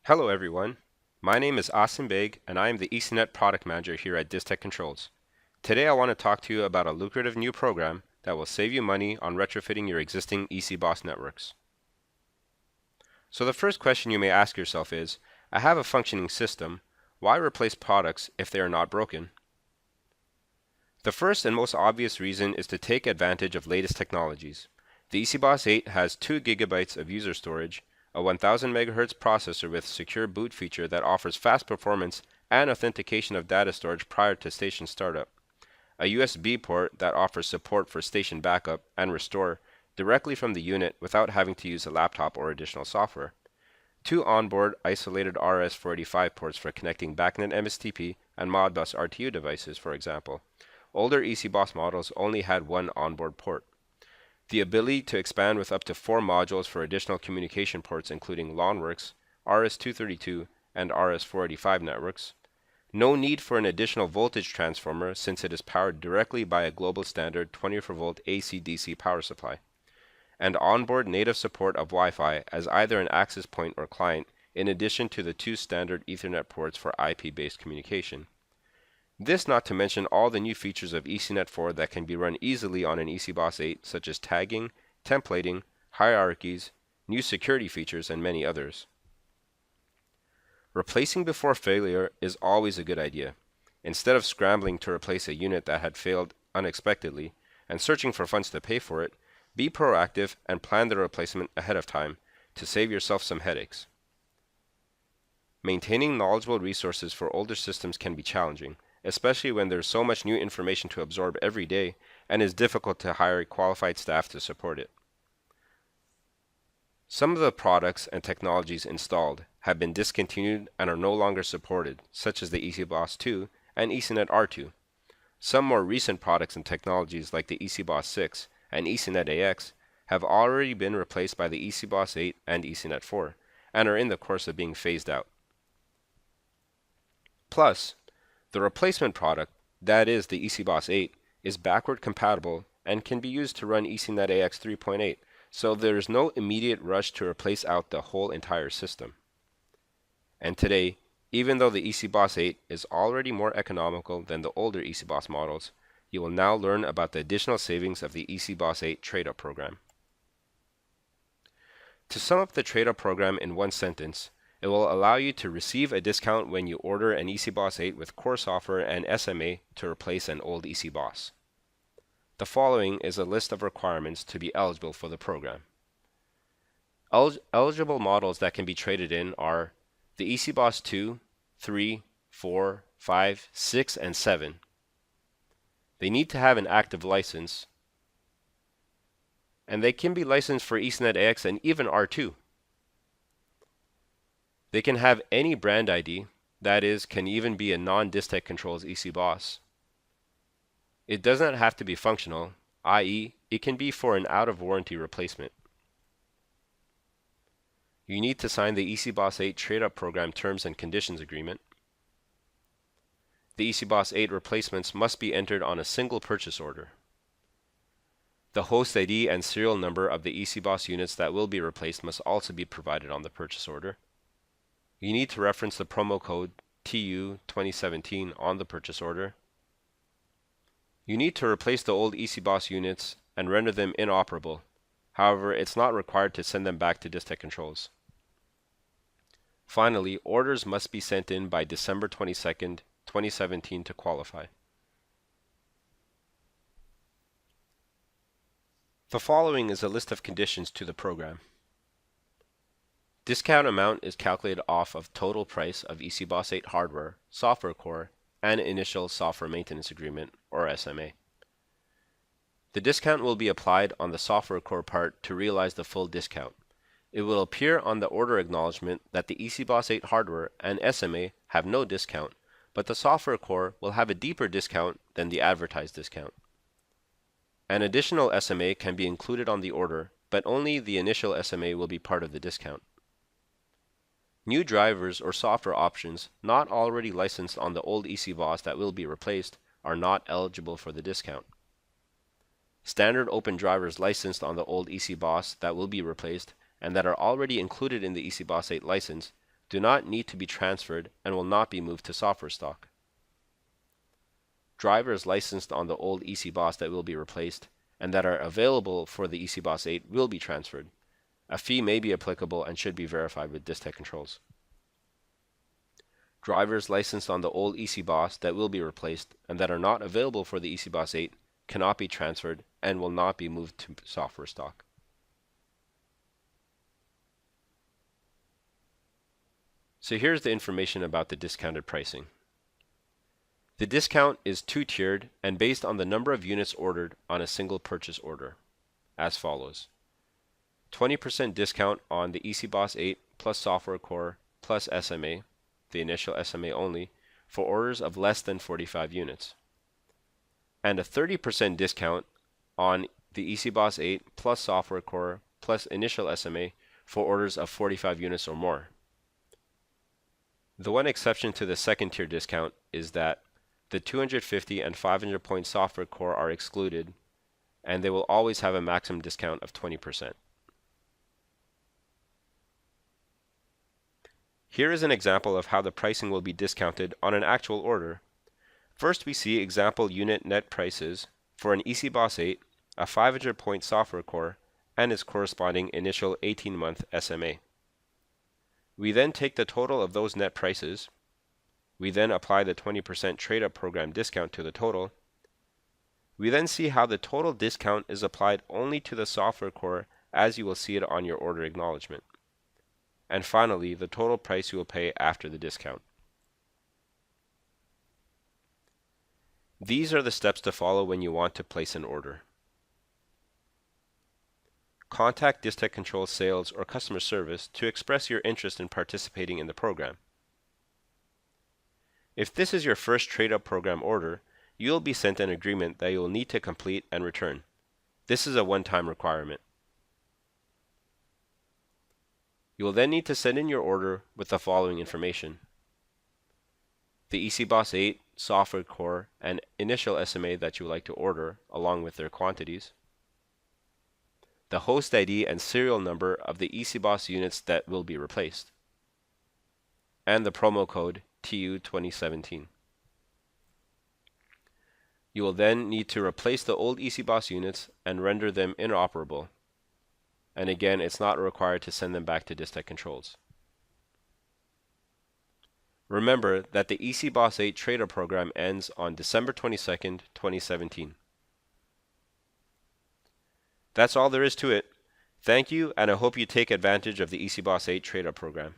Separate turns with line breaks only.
Hello everyone, my name is Asim Beg and I am the ECNet Product Manager here at Distech Controls. Today I want to talk to you about a lucrative new program that will save you money on retrofitting your existing EC-BOS networks. So the first question you may ask yourself is, I have a functioning system, why replace products if they are not broken? The first and most obvious reason is to take advantage of latest technologies. The EC-BOS 8 has 2 GB of user storage, a 1000 MHz processor with secure boot feature that offers fast performance and authentication of data storage prior to station startup, a USB port that offers support for station backup and restore directly from the unit without having to use a laptop or additional software, 2 onboard isolated RS-485 ports for connecting BACnet MSTP and Modbus RTU devices, for example. Older EC-BOS models only had 1 onboard port. The ability to expand with up to 4 modules for additional communication ports including LANWorks, RS-232, and RS-485 networks. No need for an additional voltage transformer since it is powered directly by a global standard 24-volt AC-DC power supply. And onboard native support of Wi-Fi as either an access point or client in addition to the 2 standard Ethernet ports for IP-based communication. This not to mention all the new features of ECNet 4 that can be run easily on an EC-BOS 8 such as tagging, templating, hierarchies, new security features, and many others. Replacing before failure is always a good idea. Instead of scrambling to replace a unit that had failed unexpectedly and searching for funds to pay for it, be proactive and plan the replacement ahead of time to save yourself some headaches. Maintaining knowledgeable resources for older systems can be challenging, especially when there's so much new information to absorb every day and is difficult to hire qualified staff to support it. Some of the products and technologies installed have been discontinued and are no longer supported, such as the EC-BOS 2 and ECNet R2. Some more recent products and technologies like the EC-BOS 6 and ECNet AX have already been replaced by the EC-BOS 8 and ECNet 4 and are in the course of being phased out. Plus, the replacement product, that is the EC-BOS 8, is backward compatible and can be used to run ECNet AX 3.8, so there is no immediate rush to replace out the whole entire system. And today, even though the EC-BOS 8 is already more economical than the older EC-BOS models, you will now learn about the additional savings of the EC-BOS 8 trade-up program. To sum up the trade-up program in one sentence, it will allow you to receive a discount when you order an EC-BOS 8 with core software and SMA to replace an old EC-BOS. The following is a list of requirements to be eligible for the program. Eligible models that can be traded in are the EC-BOS 2, 3, 4, 5, 6, and 7. They need to have an active license, and they can be licensed for ECNet AX and even R2. They can have any brand ID, that is, can even be a non-Distech Controls EC-BOS. It does not have to be functional, i.e., it can be for an out-of-warranty replacement. You need to sign the EC-BOS 8 trade-up program terms and conditions agreement. The EC-BOS 8 replacements must be entered on a single purchase order. The host ID and serial number of the EC-BOS units that will be replaced must also be provided on the purchase order. You need to reference the promo code TU2017 on the purchase order. You need to replace the old EC-BOS units and render them inoperable. However, it's not required to send them back to Distech Controls. Finally, orders must be sent in by December 22nd, 2017 to qualify. The following is a list of conditions to the program. Discount amount is calculated off of total price of EC-BOS 8 hardware, software core, and initial software maintenance agreement, or SMA. The discount will be applied on the software core part to realize the full discount. It will appear on the order acknowledgement that the EC-BOS 8 hardware and SMA have no discount, but the software core will have a deeper discount than the advertised discount. An additional SMA can be included on the order, but only the initial SMA will be part of the discount. New drivers or software options not already licensed on the old EC-BOS that will be replaced are not eligible for the discount. Standard open drivers licensed on the old EC-BOS that will be replaced and that are already included in the EC-BOS 8 license do not need to be transferred and will not be moved to software stock. Drivers licensed on the old EC-BOS that will be replaced and that are available for the EC-BOS 8 will be transferred. A fee may be applicable and should be verified with Distech controls. Drivers licensed on the old EC-BOS that will be replaced and that are not available for the EC-BOS 8 cannot be transferred and will not be moved to software stock. So here's the information about the discounted pricing. The discount is two-tiered and based on the number of units ordered on a single purchase order, as follows. 20% discount on the EC-BOS 8 plus software core plus SMA, the initial SMA only, for orders of less than 45 units. And a 30% discount on the EC-BOS 8 plus software core plus initial SMA for orders of 45 units or more. The one exception to the second tier discount is that the 250 and 500 point software core are excluded, and they will always have a maximum discount of 20%. Here is an example of how the pricing will be discounted on an actual order. First, we see example unit net prices for an EC-BOS 8, a 500 point software core, and its corresponding initial 18-month SMA. We then take the total of those net prices. We then apply the 20% trade-up program discount to the total. We then see how the total discount is applied only to the software core as you will see it on your order acknowledgement. And finally, the total price you will pay after the discount. These are the steps to follow when you want to place an order. Contact Distech Controls Sales or Customer Service to express your interest in participating in the program. If this is your first trade-up program order, you will be sent an agreement that you will need to complete and return. This is a one-time requirement. You will then need to send in your order with the following information: the EC-BOS 8, software core, and initial SMA that you would like to order, along with their quantities, the host ID and serial number of the EC-BOS units that will be replaced, and the promo code TU2017. You will then need to replace the old EC-BOS units and render them inoperable. And again, it's not required to send them back to Distech Controls. Remember that the EC-BOS 8 Trader program ends on December 22nd, 2017. That's all there is to it. Thank you, and I hope you take advantage of the EC-BOS 8 Trader program.